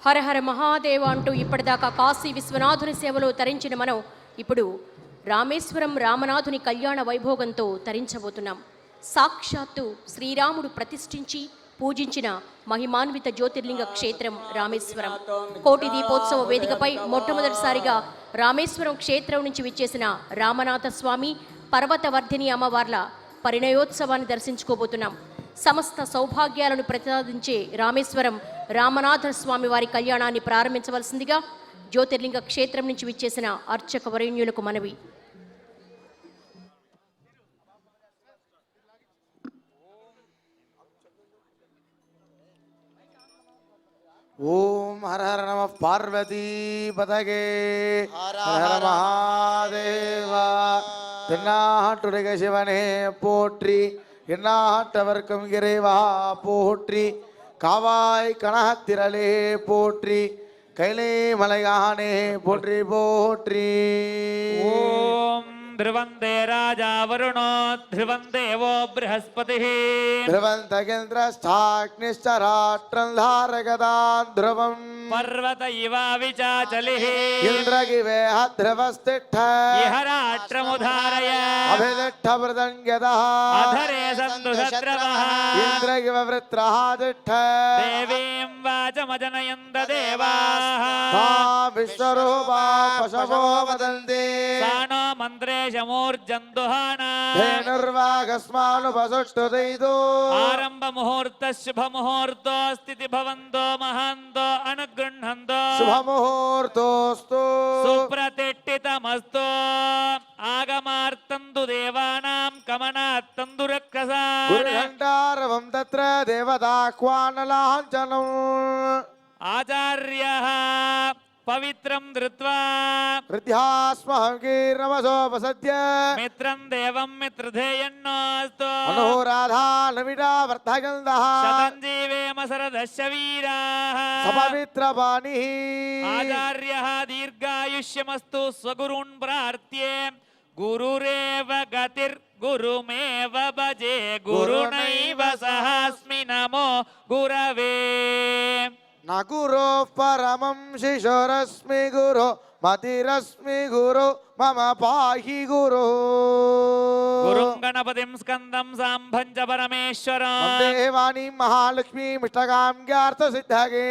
హరహర మహాదేవ అంటూ ఇప్పటిదాకా కాశీ విశ్వనాథుని సేవలో తరించిన మనం ఇప్పుడు రామేశ్వరం రామనాథుని కళ్యాణ వైభోగంతో తరించబోతున్నాం. సాక్షాత్తు శ్రీరాముడు ప్రతిష్ఠించి పూజించిన మహిమాన్విత జ్యోతిర్లింగ క్షేత్రం రామేశ్వరం. కోటి దీపోత్సవ వేదికపై మొట్టమొదటిసారిగా రామేశ్వరం క్షేత్రం నుంచి విచ్చేసిన రామనాథ స్వామి, పర్వతవర్ధిని అమ్మవార్ల పరిణయోత్సవాన్ని దర్శించుకోబోతున్నాం. సమస్త సౌభాగ్యాలను ప్రతిపాదించే రామేశ్వరం రామనాథ స్వామి వారి కళ్యాణాన్ని ప్రారంభించవలసిందిగా జ్యోతిర్లింగ క్షేత్రం నుంచి విచ్చేసిన అర్చక వరేణ్యులకు మనవి. ఓం హర హర నమ పార్వతీ పదగే హర హర మహాదేవ. தென்னாட்டுடைய சிவனே போற்றி, எந்நாட்டவர்க்கும் இறைவா போற்றி, காவாய் கனகத்திரளே போற்றி, கைலே மலையானே போற்றி போற்றி. ஓம் ध्रुवन्ते राजा वरुणो ध्रुवं देवो बृहस्पतिः ध्रुवन्तगिन्द्रश्चाग्निश्चराष्ट्रं धारगदान् ध्रुवम् पर्वत इवाविचाचलिः इन्द्रगिवेह ध्रुवस्तिष्ठ इह राष्ट्रमुधारय अभितिष्ठमृदङ्गदः अधरे सन्तु शत्रवः इन्द्रगिव वृत्रः तिष्ठ देवीं वाचमजनयन्त देवाः तां विश्वरूपा पशवो वदन्ति सानो मन्त्रेशमूर्जन्दुहाना धेनुर्वागस्मानुपसुष्टुदैतो आरम्भ मुहूर्त शुभ मुहूर्तो स्थिति भवन्तो महान्तो अनुगृह्णन्तो शुभमुहूर्तोऽस्तु सुप्रतिष्ठितमस्तु आगमार्तन्तु देवानां कमनात्तन्तु रक्षसान् गुरुघण्टारवं तत्र देवताह्वानलाञ्छनम् आचार्यः पवित्रं धृत्वा हृद्यास्महङ्गीर्नमसोपसद्य मित्रं देवं मित्रधेयन्नोऽस्तु मनोराधा नविडा वर्धगन्धः शतञ्जीवेम शरदस्य वीराः सपवित्रपाणिः आचार्यः दीर्घायुष्यमस्तु स्वगुरून् प्रार्थ्ये गुरुरेव गतिर्गुरुमेव भजे गुरुणैव सहास्मि नमो गुरवे न गुरोः परमं शिशोरस्मि गुरो मतिरस्मि गुरु मम पाहि गुरु गुरुं गणपतिं स्कन्दं साम्भं च परमेश्वरं वन्दे वाणीं महालक्ष्मीमिष्टकाम्यार्थसिद्धगे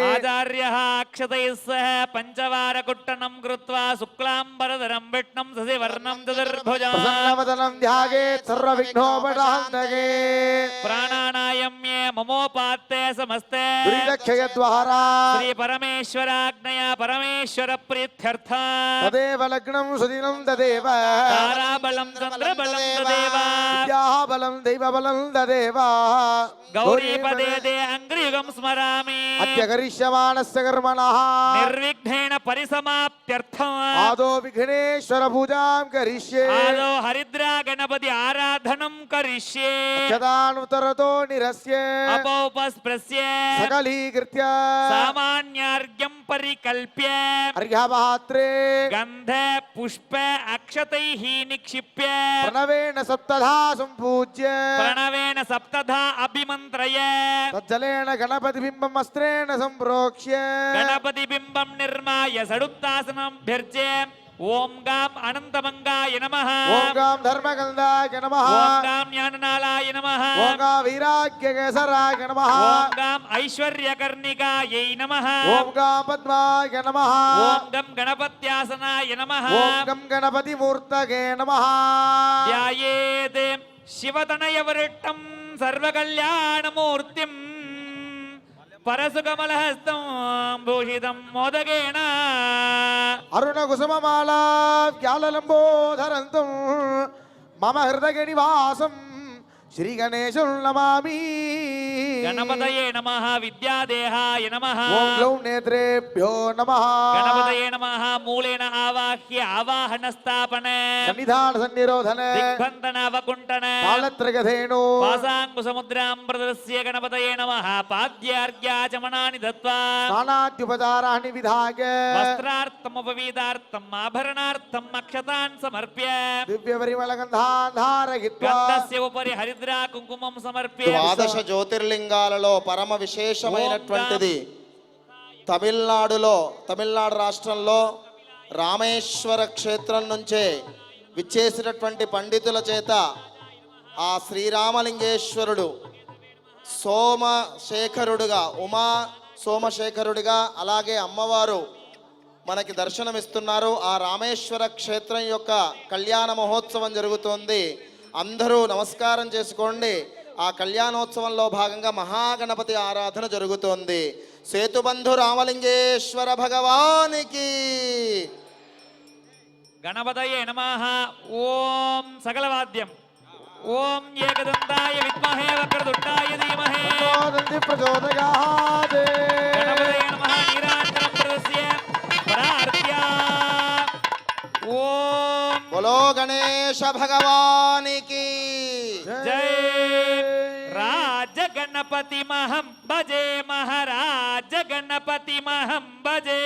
आचार्यः अक्षतैः सह पञ्चवारकुट्टनं कृत्वा शुक्लाम्बरधरं विष्णुं शशिवर्णं चतुर्भुजं प्रसन्नवदनं ध्यायेत् सर्वविघ्नोपशान्तये प्राणानायम्ये ममोपात्ते समस्ते दुरितक्षयद्वारा श्री परमेश्वराज्ञया परमेश्वर प्रीत्यर्था तदेव लग्नं सुदिनं तदेव ताराबलं चन्द्रबलं तदेव विद्याबलं दैवबलं तदेव गौरीपदे दे अङ्घ्रियुगं स्मरामि अद्य करिष्यमाणस्य कर्मणः निर्विघ्नेन परिसमाप्त्यर्थम् आदौ विघ्नेश्वर पूजां करिष्ये आदौ हरिद्रा गणपति आराधनं करिष्ये क्षदानुत्तरतो निरस्य अपौपस्पृश्य सकलीकृत्य सामान्यार्घ्यं परिकल्प्य अर्घ्यपात्रे गन्ध पुष्प अक्षतैः निक्षिप्य प्रणवेन सप्तधा सम्पूज्य प्रणवेन सप्तधा अभिमन्त्रय तज्जलेन गणपतिबिम्बम् अस्त्रेण सम्प्रोक्ष्य गणपतिबिम्बं निर्माय सडुक्तासनमभ्यर्च्य ओम गाम अनंतमंगाय नमः ओम गाम धर्मगन्धाय नमः ओम गाम ज्ञाननालाय नमः ओम गाम वीराग्यकेसराय नमः ओम गाम ऐश्वर्यकर्णिकायै नमः ओम गाम पद्माय नमः ओम गम गणपत्यासनाय नमः ओम गम गणपतिमूर्तये नमः ध्यायेत् शिवतनयवृट्टं सर्वकल्याणमूर्तिं परसुकमलहस्तं भूषितं मोदकेन अरुणकुसुममाला व्याललम्बोधरन्तं मम हृदयनिवासं श्रीगणेशं नमामि गणपतये नमः विद्यादेहाय नमः ओम ग्लौं नेत्रेभ्यो नमः गणपतये नमः मूलेन आवाह्य आवाहनस्थापन सन्निधान सन्निरोधन दिग्बन्धन अवकुण्ठन कालत्रगधेनो पासाङ्कुसमुद्राम्बरस्य गणपतये नमः पाद्यार्घ्याचमनानि दत्त्वा स्नानाद्युपचाराणि विधाय वस्त्रार्थमुपवीतार्थम् आभरणार्थम् अक्षतान् समर्प्य दिव्यपरिमलगन्धान् धारयित्वा गन्धस्य उपरि हरिद्रा కుంకుమం సమర్ప్య ద్వాదశ జ్యోతిర్లింగాలలో పరమ విశేషమైనటువంటిది తమిళనాడు రాష్ట్రంలో రామేశ్వర క్షేత్రం నుంచే విచ్చేసినటువంటి పండితుల చేత ఆ శ్రీరామలింగేశ్వరుడు సోమశేఖరుడుగా ఉమా సోమశేఖరుడిగా అలాగే అమ్మవారు మనకి దర్శనమిస్తున్నారు. ఆ రామేశ్వర క్షేత్రం యొక్క కళ్యాణ మహోత్సవం జరుగుతోంది. అందరూ నమస్కారం చేసుకోండి. ఆ కళ్యాణోత్సవంలో భాగంగా మహాగణపతి ఆరాధన జరుగుతోంది. సేతుబంధు రామలింగేశ్వర భగవానికి గణపతయే నమః. ఓం సకలవాద్యం. ఓం ఏకదంతాయ విద్మహే వక్రతుండాయ ధీమహి తన్నో ప్రచోదయాత్. గణపతయే నమః. నీరాజనం ప్రదస్య పరార్త్యా. ఓం బోలో గణేశ భగవానికి జై. రాజ గణపతి మహం భజే మహారాజ గణపతి మహం భజే.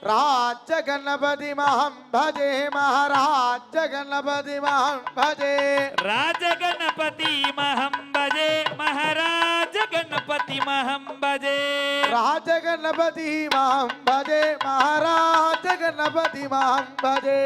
రాజ్య గణపతి మహం భజే మహారాజ గణపతి మహం భజే. రాజ గణపతి మహం భజే మహారాజ గణపతి మహం భజే. రాజ గణపతి మహం భజే మహారాజ గణపతి మహం భజే.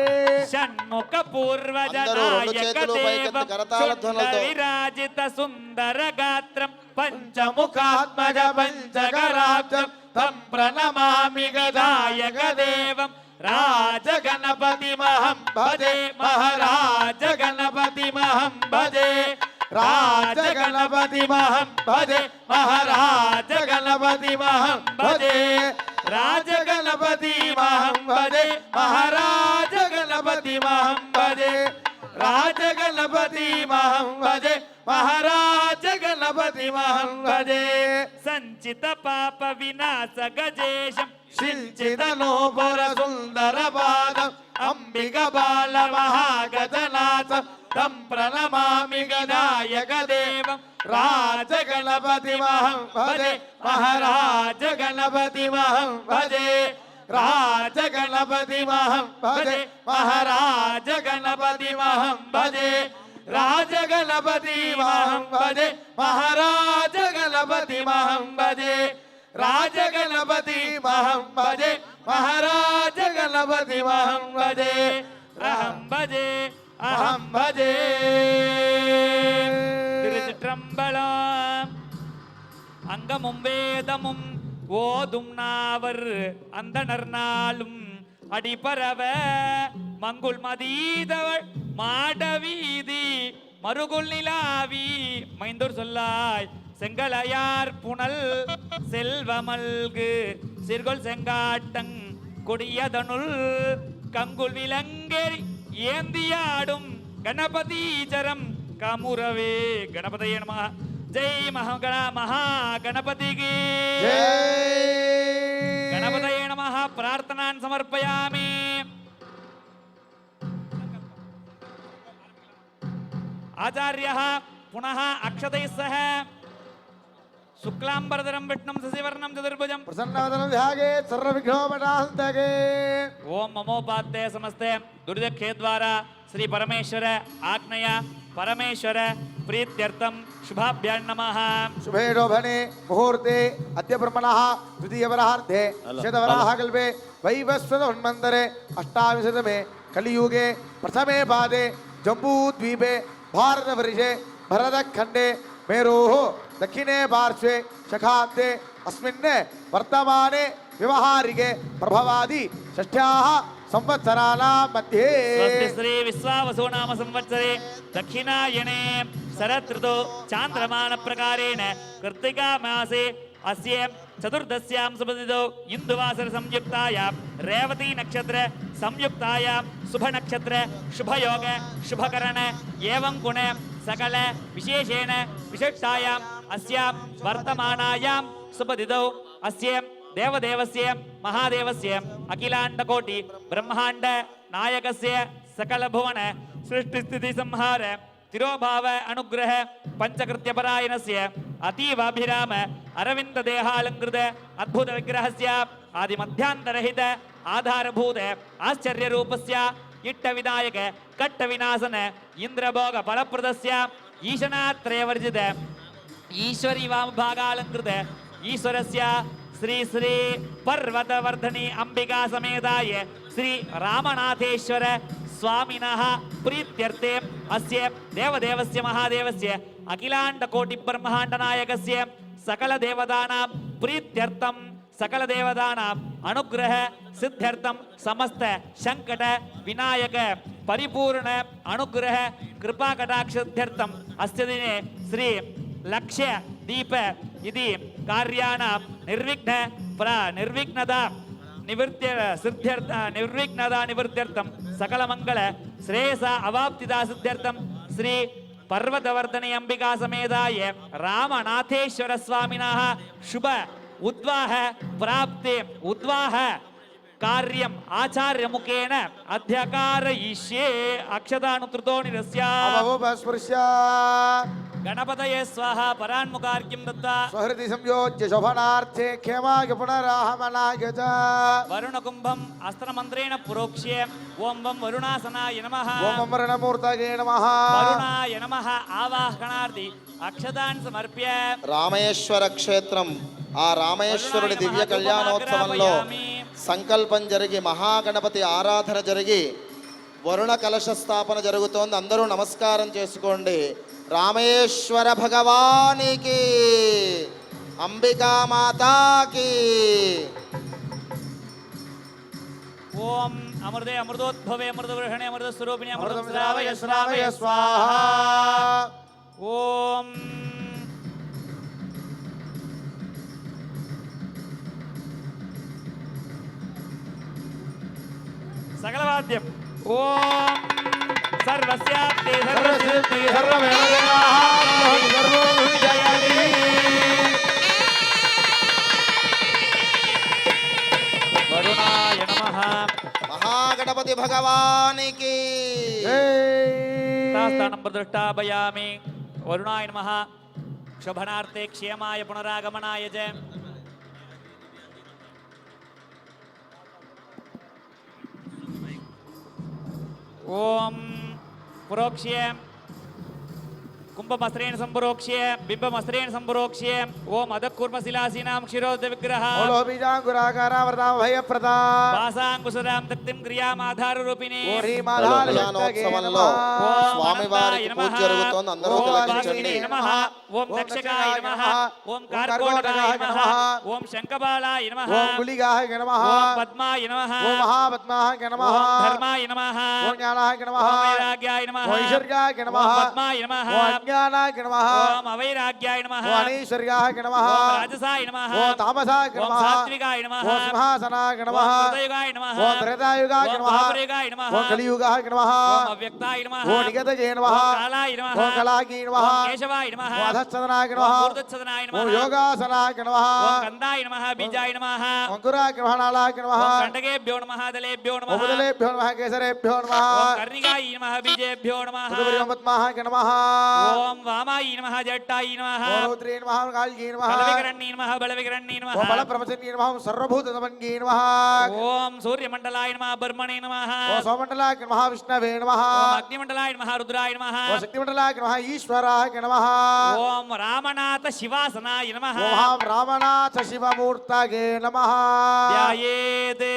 షణ్ముఖ పూర్వజ అందరూ రెండు నాయక చేతులు పైకెత్తి దేవం కరతాళ ధ్వనులతో. విరాజిత సుందర గాత్రం పంచముఖాత్మజ పంచకరాబ్జం తం ప్రణమామి గదాయక దేవం. రాజ గణపతి మహం భజే మహారాజ గణపతి మహం భజే. రాజ గణపతి మహం భజే మహారాజ గణపతి మహం భజే. రాజ గణపతి మహం భజే మహారాజ గణపతి మహం భజే. రాజ గణపతి మహం భజే మహారాజ గణపతి మహం భజే. సంచిత పాప వినాశ గజేశం శిల్చిత నోపర సుందర పాదం అంబిక బాల మహాగజనాథం తం ప్రణమామి గదాయక దేవం. రాజ గణపతి మహం భజే మహారాజ గణపతి మహం భజే. రాజ గణపతి మహం భజే మహారాజ గణపతి మహం భజే. రాజ గణపతి మహం భజే మహారాజ గణపతి మహం భజే. రాజ గణపతి మహం భజే మహారాజ గణపతి మహం భజే. అహం భజే అహం భజే. திருச்சிற்றம்பலம். அங்கமும் வேதமும் ஓதும் நாவர் அந்தணர் நாளும் அடிபரவ மங்குள் மதீதவள் மாடவீதி மறுகுள் நிலாவி மைந்தூர் சொல்லாய் செங்கலையார் புனல் செல்வமல்கு சிறுகொள் செங்காட்டங் கொடியதனுள் கங்குள் விலங்கேறி ஏந்தியாடும் கணபதீச்சரம் கமுரவே. கணபதியே நமः. జై మహాగణపతికి గణపతయే నమః. ప్రార్థనాన్ సమర్పయామి. ఆచార్యః పునః అక్షతైః సహ శుక్లాంబరధరం విష్ణుం శశివర్ణం చతుర్భుజం ప్రసన్నవదనం ధ్యాగే సర్వవిఘ్నోపశాంతకే. ఓం మమోపాత్తే సమస్తే దుర్దక్షే ద్వారా శ్రీ పరమేశ్వర ఆజ్ఞయ పరమేశ్వర ప్రీత్యర్థం శుభాభ్యాం నమః. శుభే శోభనే ముహూర్తే అద్య బ్రహ్మణః తృతీయవరాహార్ధే శతవరాహకల్పే వైవస్వతోన్మంతరే అష్టావింశతమే కలియుగే ప్రథమే పాదే జంబూద్వీపే భారతవర్షే భరతఖండే మేరోః దక్షిణే పార్శ్వే శఖాబ్దే అస్మిన్ వర్తమానే వ్యవహారికే ప్రభవాది షష్ఠ్యాః సంవత్సరాణాం మధ్యే స్వస్తి శ్రీ విశ్వావసో నామ సంవత్సరే దక్షిణాయనే శరదృతౌ చాంద్రమాన ప్రకారేణ కృత్తికా మాసే అస్య చతుర్దశ్యాం సుపతిథౌ ఇందువాసర సంయుక్తాయాం రేవతీ నక్షత్ర సంయుక్తాయాం శుభ నక్షత్ర శుభయోగ శుభకరణ ఏవం గుణ సకల విశేషేణ విశిష్టాయాం అస్యాం వర్తమానాయాం సుపతిథౌ అస్య దేవదేవస్య మహాదేవస్య అఖిలాండకోటి బ్రహ్మాండ నాయకస్య సకల భువన సృష్టి స్థితి సంహార తిరోభావ అనుగ్రహ పంచకృత్యపరాయణస్య అతీవాభిరామ అరవింద దేహాలంకృత అద్భుత విగ్రహస్య ఆది మధ్యాంతరహిత ఆధారభూత ఆశ్చర్య రూపస్య ఇట్ట వినాయక కట్ట వినాశన ఇంద్రభోగ ఫలప్రదస్య ఈశనాత్రయవర్జిత ఈశ్వరీ వామభాగాలంకృత ఈశ్వరస్య శ్రీ శ్రీ పర్వతవర్ధని అంబికా సమేతాయ శ్రీ రామనాథేశ్వర స్వామినః ప్రీత్యర్థే అస్య దేవదేవస్య మహాదేవస్య అఖిలాండ కోటి బ్రహ్మాండ నాయకస్య సకల దేవతానాం ప్రీత్యర్థం సకల దేవతానాం అనుగ్రహ సిద్ధ్యర్థం సమస్త సంకట వినాయక పరిపూర్ణ అనుగ్రహ కృపా కటాక్షిద్ధ్యర్థం అస్య దినే శ్రీ లక్ష్య దీప ఇది కార్యాణం నిర్విఘ్నత నిర్విఘ్నత సకల మంగళ శ్రేయస అవాప్తిదా సిద్ధ్యర్థం శ్రీ పర్వతవర్ధని అంబికా సమేతాయ రామనాథేశ్వర స్వామినః శుభ ఉద్వాహ ప్రాప్తే ఉద్వాహ కార్యం ఆచార్యముఖేన అధ్యకారయిష్యే అక్షతానుకృతో నిరస్య అవభస్పృశ్య గణపతయే స్వాహ పరాన్ముఖార్ఘ్యం దత్తా స్వహృది సంయోజ్య శోభనార్థే క్షేమాయ పునరాహమనాయ చ వరుణ కుంభం అస్త్రమంత్రేణ పురోక్ష్య ఓం వం వరుణాసనాయ నమః ఓం వరుణమూర్తయే నమః వరుణాయ నమః ఆవాహనార్థి అక్షతాన్ సమర్ప్య రామేశ్వర క్షేత్రం ఆ రామేశ్వరుడి దివ్య కళ్యాణోత్సవంలో సంకల్పం జరిగి మహాగణపతి ఆరాధన జరిగి వరుణ కలశ స్థాపన జరుగుతోంది. అందరూ నమస్కారం చేసుకోండి. రామేశ్వర భగవానికి, అంబికా మాతాకి. ఓం అమృతే అమృతోద్భవే అమృతవృషణే అమృత స్వరూపిణి అమృత అమృతం శ్రావయ శ్రావయ శ్రావయ స్వాహ. ఓం సకలవాద్యం. ఓం సర్వస్యాప్తే సర్వసిద్ధి సర్వసిద్ధి సర్వమేవాహం సర్వోభిజయతి. వరుణాయ నమః. మహాగణపతి భగవానికి. స్థానం ప్రదృష్టాభయామి. వరుణాయ నమః. శోభనార్థే క్షేమాయ పునరాగమనాయ చ. ఓం పురోక్ష్య కుంభమస్త్రేణ సంపురోక్ష్య బింబమస్త్రేణ సంపురోక్ష్య ఓం అదకూర్మశిలాసీనాం క్షీరోద విగ్రహ ఓలోబీజాంకురాకారావృతాం భయప్రదా వాసాంకుశరాం దక్తిం క్రియామాధార రూపిణి ఓరీ కళ్యాణోత్సవంలో స్వామివారికి పూజ జరుగుతోంది. అందరూ తిలకించండి. ఓం దక్షకాయ నమః. ఓం కార్కోటకాయ నమః. ఓం శంఖబాలాయ నమః. ఓం గుళిగాయ నమః. ఓం పద్మాయ నమః. ఓం మహాపద్మాయ నమః. ఓం ధర్మాయ నమః. ఓం జ్ఞానాయ నమః. ఓం వైరాగ్యాయ నమః. ఓం ఐశ్వర్యాయ నమః. ఓం పద్మాయ నమః. ఓం అజ్ఞానాయ నమః. ఓం అవైరాగ్యాయ నమః. ఓం అనైశ్వర్యాయ నమః. ఓం రాజసాయ నమః. ఓం తామసాయ ఓం నమః. సాత్వికాయ నమః. ఓం సింహాసనాయ నమః. ఓం హృదయుగాయ నమః. ఓం త్రేతాయుగాయ ఓం నమః. ద్వాపరయుగాయ నమః. ఓం కలియుగాయ నమః. ఓం అవ్యక్తాయ నమః. ఓం నిగతజే నమః. ఓం కాలాయ నమః. ఓం కళాకి నమః. ఓం కేశవాయ నమః. ఓం అధశ్చదనాయ ఓం నమః. ఊర్ధ్వచ్ఛదనాయ ఓం నమః. యోగాసనాయ నమః. ఓం కందాయ నమః. బీజాయ నమః. ఓం కురాయ నమః. నాళాయ నమః. ఓం కండకేభ్యో నమః. దలేభ్యో ఓం నమః. ముదలేభ్యో నమః. కేసరేభ్యో నమః. ఓం కర్ణికాయ నమః. బీజేభ్యో నమః. పద్మాయ నమః. ఓం వామాయ నమః. జట్టాయ నమః. ఓం రౌద్రే నమః. కాళికే నమః. బలవికరణ్యే నమః. బలవికరణ్యే నమః. ఓం బలప్రవచన్యే నమః. సర్వభూతదమన్యే నమః. ఓం సూర్యమండలాయ నమః. బ్రహ్మణే నమః. ఓం సోమమండలాయ నమః. విష్ణవే నమః. ఓం అగ్నిమండలాయ నమః. రుద్రాయ నమః. ఓం శక్తిమండలాయ నమః. ఈశ్వరాయ నమః. ఓం రామనాథ శివాసనాయ నమః. ఓం రామనాథ శివమూర్తగే నమః. ధ్యాయేత్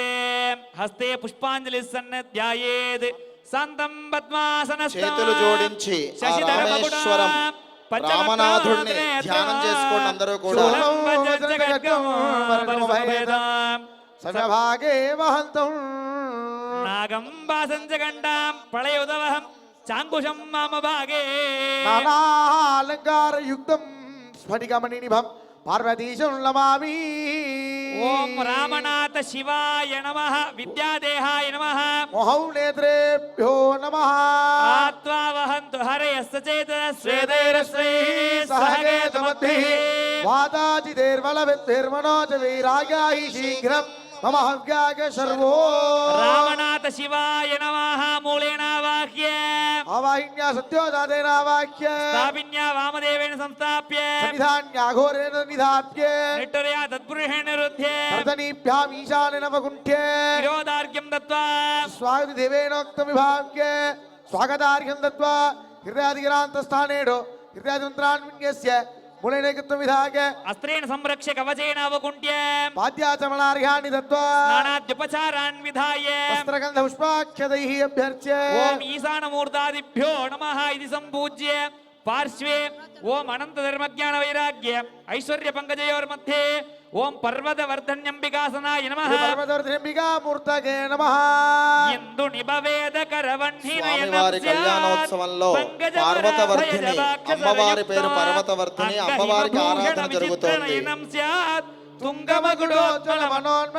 హస్తే పుష్పాంజలి సన్న ధ్యాయేత్ శాంతం పద్మాసనస్థ చేతులు జోడించి ఆ రామేశ్వరం రామనాథుడిని ధ్యానం చేసుకోండి. అందరూ కూడా సర్వభాగే వహంతం నాగం వాసంచగండాం ప్రళయోదవహం చాంకుశం మమ భాగే. నానాలంకారయుక్తం స్ఫటికమణినిభం పార్వతీశం నమామి. ఓం రామనాథ శివాయ నమః. విద్యాదేహాయ నమః. మోహౌ నేత్రేభ్యో నమః. ఆత్వా వహంతు హరయస్య చేతన స్వేదైరస్వై సహగేతుమద్భిః వాతాజిదేర్బలవిద్భిర్మనోజ వీరాగాహి శీఘ్రం మమ హవ్యాగ సర్వో. రామనాథ శివాయ నమః. మూలేనావాహ్య ఆవాహిన్యా సత్యోదాదేనావాక్య స్థాపిన్యా వామదేవేన సంస్థాప్య సన్నిధాన్యాఘోరేణ నిధాత్య నిట్టరయా తత్పురుషేణ రుధ్య ప్రతనీభ్యాం ఈశాన్యనవగుంఠ్య విరోధార్ఘ్యం దత్వా స్వాగతి దేవేనోక్తం విభాగ్య స్వాగతార్ఘ్యం దత్వా హృదయాదిగిరాంతస్థానేడో హృదయాదిమంత్రాన్విన్యస్య मूलेनेकत्व विधागे अस्त्रेण संरक्ष्य कवचेन अवकुण्ठ्य पाद्याचमनार्घ्यानि दत्त्वा स्नानाद्युपचारान् विधाय वस्त्रगन्ध पुष्पाक्षतैः अभ्यर्च्य ओम ईशानमूर्तादिभ्यो नमः इति सम्पूज्य पार्श्वे ओम अनंत धर्मज्ञान वैराग्य ऐश्वर्य पंकजयोर्मध्ये ओम पर्वतवर्धन्यंबिकासनाय नमः पर्वतवर्धन्यंबिका मूर्तगे नमः इंदु निभवेद करवह्निनयनं స్వామివారి కళ్యాణోత్సవంలో పార్వతవర్ధిని అమ్మవారి పేరు పర్వతవర్ధిని అమ్మవారికి ఆరాధన జరుగుతోంది తుంగమగుడోజ్వల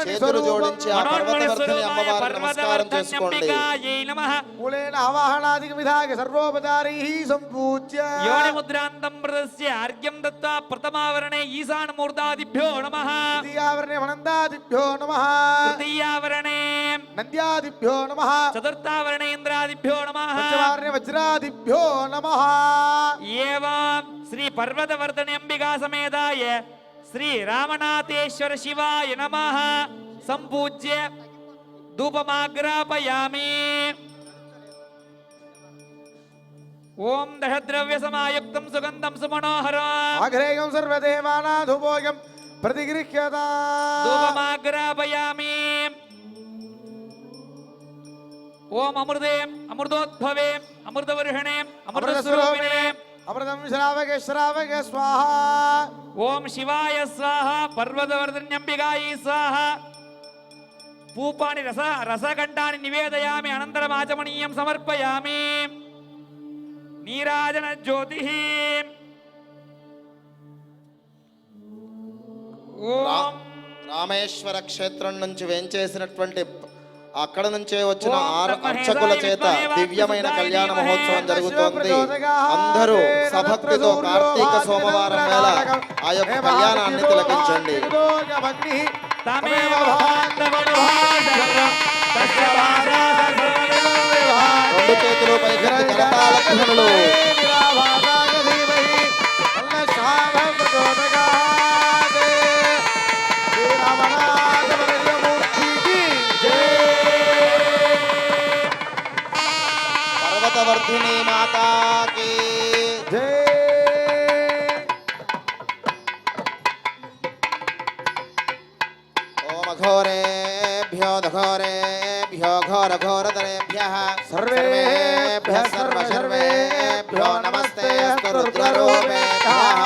చేతులు జోడించి ఆ పర్వతవర్ధిని అమ్మవారికి నమస్కారం చేసుకోండి మూలేన ఆవాహనాదిక విధాగ సర్వోపచారైః సంపూజ్య యోని ముద్రాంతం ప్రదస్య అర్ఘ్యం దత్తా ప్రథమావరణే ఈశాన మూర్తాదిభ్యో నమః ద్వితీయావరణే వనందాదిభ్యో నమః తృతీయావరణే నంద్యాదిభ్యో నమః చతుర్థావరణే ఇంద్రాదిభ్యో నమః పంచమావరణే వజ్రాదిభ్యో నమః ఏవం శ్రీ పర్వతవర్ధని అంబికా సమేతాయ శ్రీ రామనాథేశ్వర శివాయ నమః సంపూజ్య ధూపమాగ్రాపయామి ఓం దశద్రవ్య సమాయుక్తం సుగంధం సుమనోహరం ఆగ్రేయం సర్వదేవానాధుభోగం ప్రతిగృహ్యతా ధూపమాగ్రాపయామి ఓం అమృతే అమృతోద్భవే అమృతవర్షణే అమృతస్వరూపిణే అమృతం శ్రావకే శ్రావకే స్వాహ ఓం శివాయ స్వాహ పర్వతవర్ధన్యంబికాయ స్వాహ పూపాని రసకంఠాన్ని నివేదయామి అనంతరం ఆచమనీయం సమర్పయామి నీరాజన జ్యోతి ఓం రామేశ్వర క్షేత్రం నుంచి వేంచేసినటువంటి అక్కడ నుంచే వచ్చిన అర్చకుల చేత దివ్యమైన కళ్యాణ మహోత్సవం జరుగుతోంది. అందరూ సభక్తితో కార్తీక సోమవారం వేళ ఆ యొక్క కళ్యాణాన్ని తిలకించండి. రెండు చేతులు పైకెత్తి కరతాళ ధ్వనులు. పర్వతవర్ధిని మాతాకి ఓం అఘోరేభ్యో దఘోరేభ్యో ఘోరఘోరతరేభ్యః సర్వేభ్యః సర్వేభ్యో నమస్తే అస్తు రుద్రరూపేభ్యః.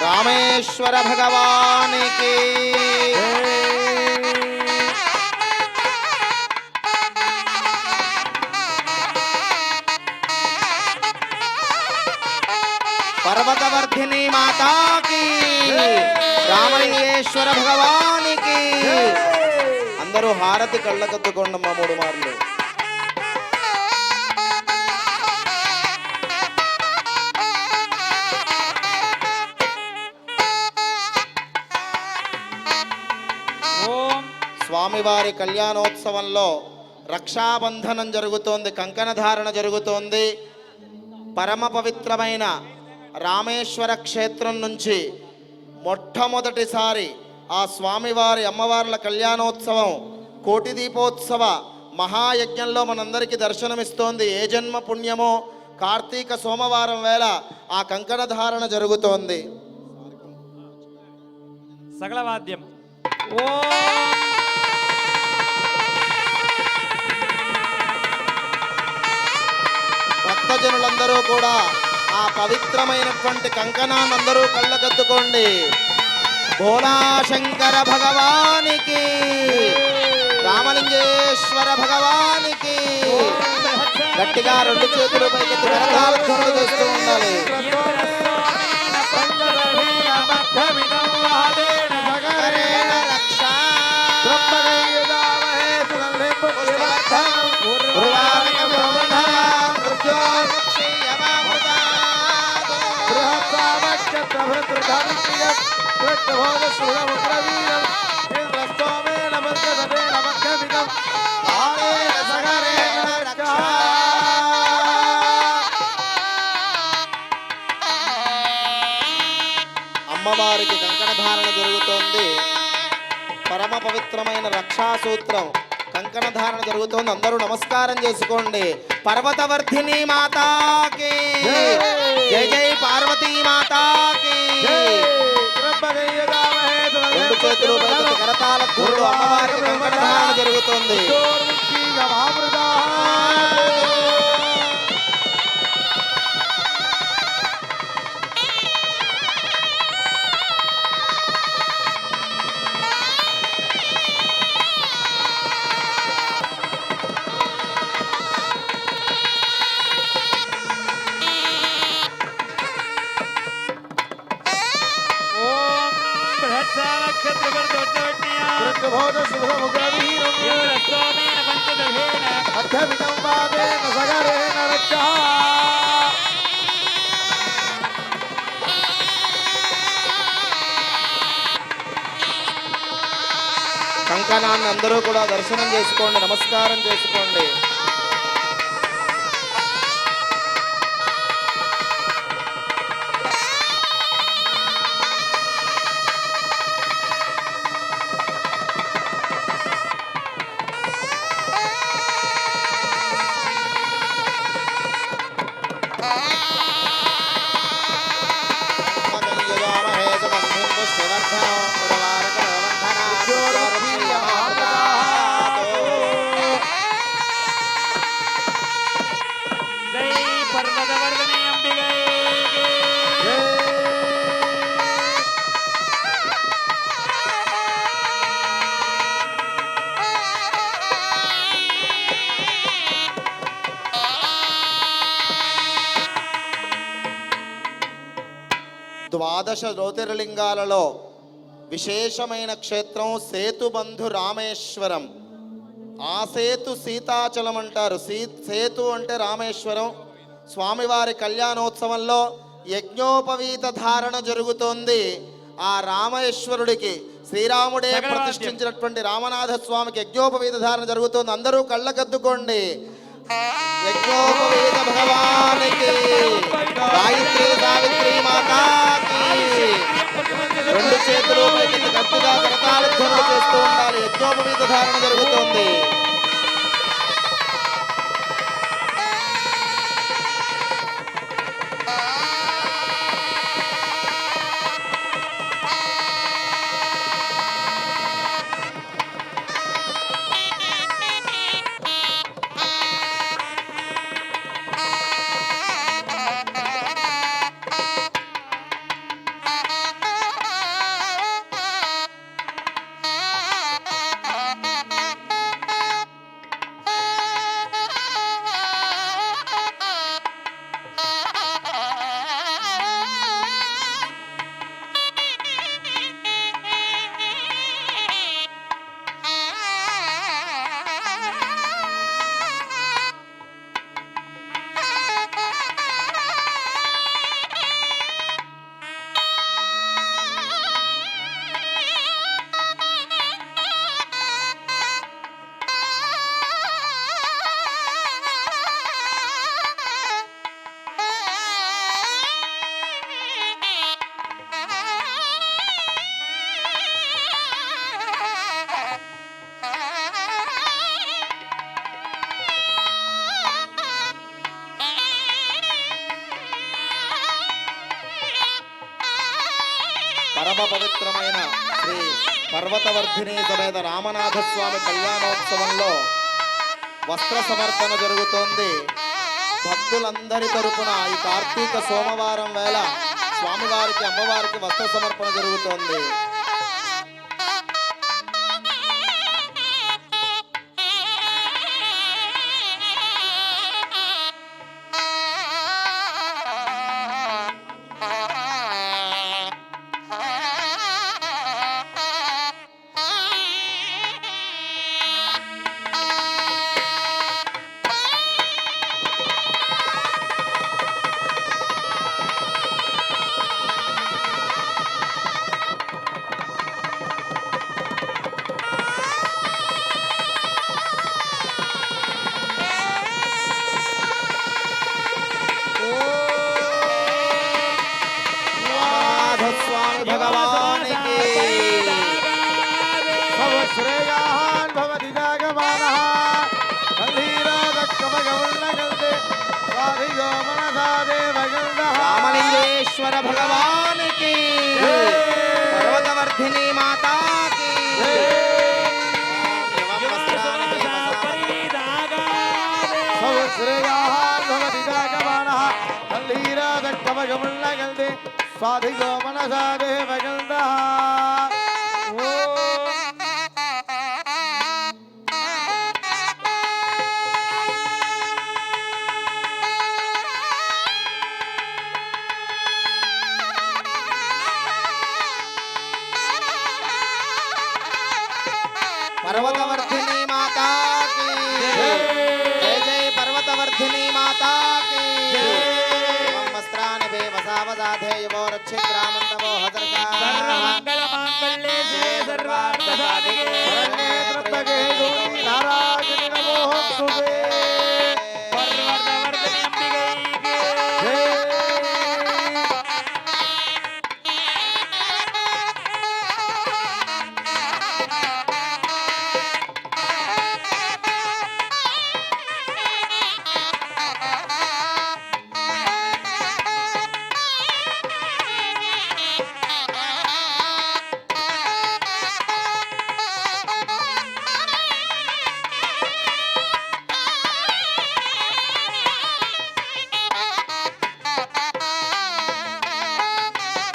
రామేశ్వర భగవానికి పర్వతవర్ధిని మాతాకి రామలింగేశ్వర భగవానికి. అందరూ హారతి కళ్ళకద్దుకోండమ్మా 3 మార్లు. స్వామివారి కళ్యాణోత్సవంలో రక్షాబంధనం జరుగుతోంది, కంకణ ధారణ జరుగుతోంది. పరమ పవిత్రమైన రామేశ్వర క్షేత్రం నుంచి మొట్టమొదటిసారి ఆ స్వామివారి అమ్మవార్ల కళ్యాణోత్సవం కోటి దీపోత్సవ మహాయజ్ఞంలో మనందరికీ దర్శనమిస్తోంది. ఏ జన్మ పుణ్యమో కార్తీక సోమవారం వేళ ఆ కంకణ ధారణ జరుగుతోంది. సకలవాద్యం భక్తజనులందరూ కూడా ఆ పవిత్రమైనటువంటి కంకణాన్నందరూ కళ్ళకద్దుకోండి. భోళాశంకర భగవానికి, రామలింగేశ్వర భగవానికి. గట్టిగా 2 చేతులు పైకెత్తి కరతాళ ధ్వనులు చేస్తూ ఉండాలి. రక్షా భరద్రధావిత్రియం కృష్ణభోజసురముగ్రవీరం ఇంద్రస్తోమేన మంత్రదవేన మధ్యమిదం ఆరేణ సగరేణ రక్షా. అమ్మవారికి కంకణ ధారణ జరుగుతోంది. పరమ పవిత్రమైన రక్షాసూత్రం కంకణ ధారణ జరుగుతోంది. అందరూ నమస్కారం చేసుకోండి. పర్వతవర్ధిని మాతాకి జై జై పార్వతీ మాతాకి. రెండు చేతులు పైకి కరతాళ ధ్వనులు అమ్మవారికి కంకణ ధారణ జరుగుతోంది. ఓం బృహత్సావక్షత్రవర్ధవట్టియా భోజసురముగ్రవీరం ఇంద్రస్తోమేన పంచదశేన మధ్యమిదం వాదేన సగరేణ రక్షా. కంకణాన్ని అందరూ కూడా దర్శనం చేసుకోండి, నమస్కారం చేసుకోండి. జై పర్వతవర్ధనే అంబికై. ద్వాదశ జ్యోతిర్లింగాలలో విశేషమైన క్షేత్రం సేతుబంధు రామేశ్వరం. ఆ సేతు సీతాచలం అంటారు. సేతు అంటే రామేశ్వరం. స్వామివారి కళ్యాణోత్సవంలో యజ్ఞోపవీత ధారణ జరుగుతోంది. ఆ రామేశ్వరుడికి శ్రీరాముడే ప్రతిష్ఠించినటువంటి రామనాథ స్వామికి యజ్ఞోపవీత ధారణ జరుగుతోంది. అందరూ కళ్ళకద్దుకోండి. యజ్ఞోపవీత భగవానికి గాయత్రి సావిత్రి మాతాకి. రెండు చేతులు పైకి గట్టిగా కరతాళ ధ్వనులు చేస్తూ ఉండాలి. యజ్ఞోపవీత ధారణ జరుగుతోంది. పరమ పవిత్రమైన శ్రీ పర్వతవర్ధిని సమేత రామనాథ స్వామి కళ్యాణోత్సవంలో వస్త్ర సమర్పణ జరుగుతోంది. భక్తులందరి తరపున ఈ కార్తీక సోమవారం వేళ స్వామివారికి అమ్మవారికి వస్త్ర సమర్పణ జరుగుతోంది. మాధస్వామి భగవానికి శ్రేయాన్ భవతి జాగమానః కల్లీరాదక్కమగమున్నగల్దే స్వాధిగో మనసా దేవగల్దః రామలింగేశ్వర భగవానికి పర్వతవర్ధిని మాతాకి శ్రేయాన్ భవతి జాగమానః కల్లీరాదక్కమగమున్నగల్దే స్వాధిగో మనసా దేవగల్దః పర్వతవర్ధిని మాతాకి జయ జయ పర్వతవర్ధిని మాతాకి వస్త్రాన్ని వసావసాధేయవో రక్షిగ్రామంతవో హదర్గా సర్వమంగళమాంగళ్యే శివే సర్వార్థసాధికే నారాయణ నమోస్తుతే పర్వతవర్ధిని అంబికైకే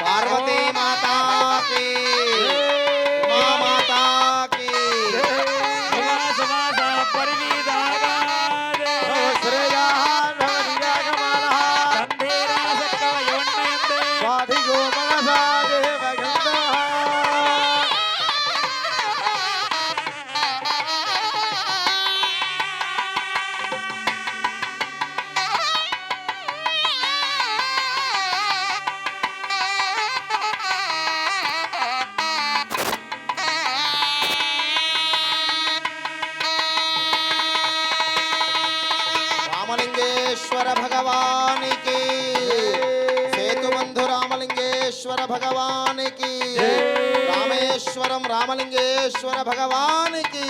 పార్వతీ మాతాకి ఉమా మాతాకి సువాసవాస పరివిదాగాదే శ్రేయాన్ భవతి జాగమానః సంధేరాసక్కవ యోన్మయంతే స్వాధిగో మనసా దేవగల్దః రామలింగేశ్వర భగవానికి సేతుబంధు రామలింగేశ్వర భగవానికి రామేశ్వరం రామలింగేశ్వర భగవానికి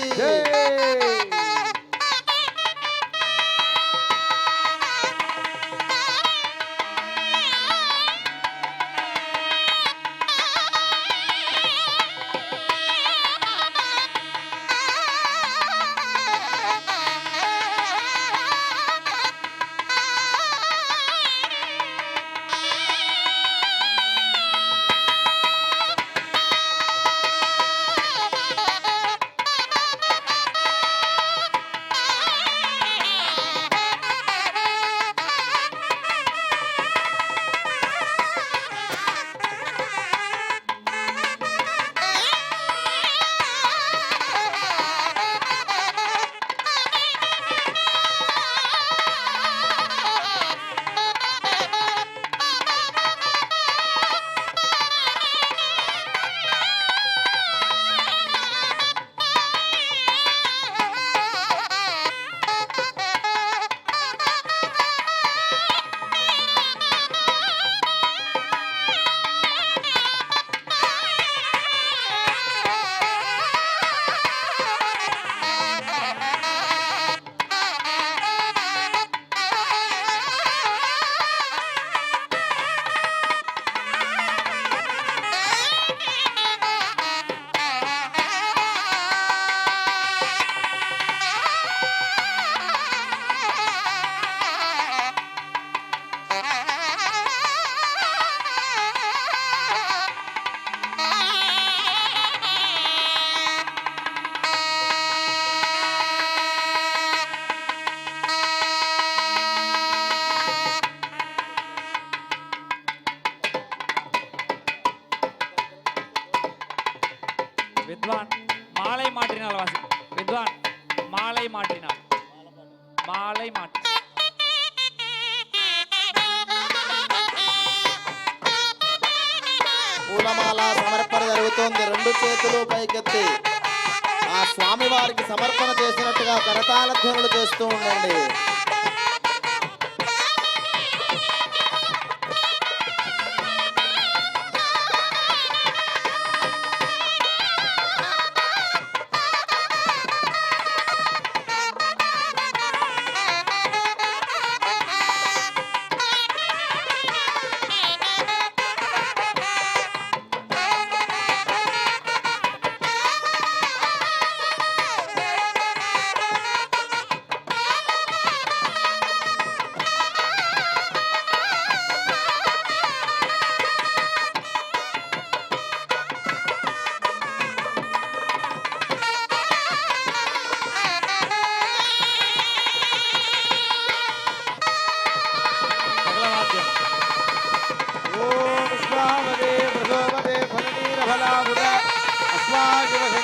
வித்வான் மாலை மாற்றினால் வாசி வித்வான் மாலை மாற்றினால் மாலை மாற்றி పూలమాల సమర్పణ జరుగుతోంది. రెండు చేతులు పైకెత్తి ఆ స్వామి వారికి సమర్పణ చేసినట్టుగా కరతాళ ధ్వనులు చేస్తూ ఉండండి.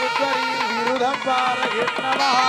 విద్వరీ విరుధంపారగే నమః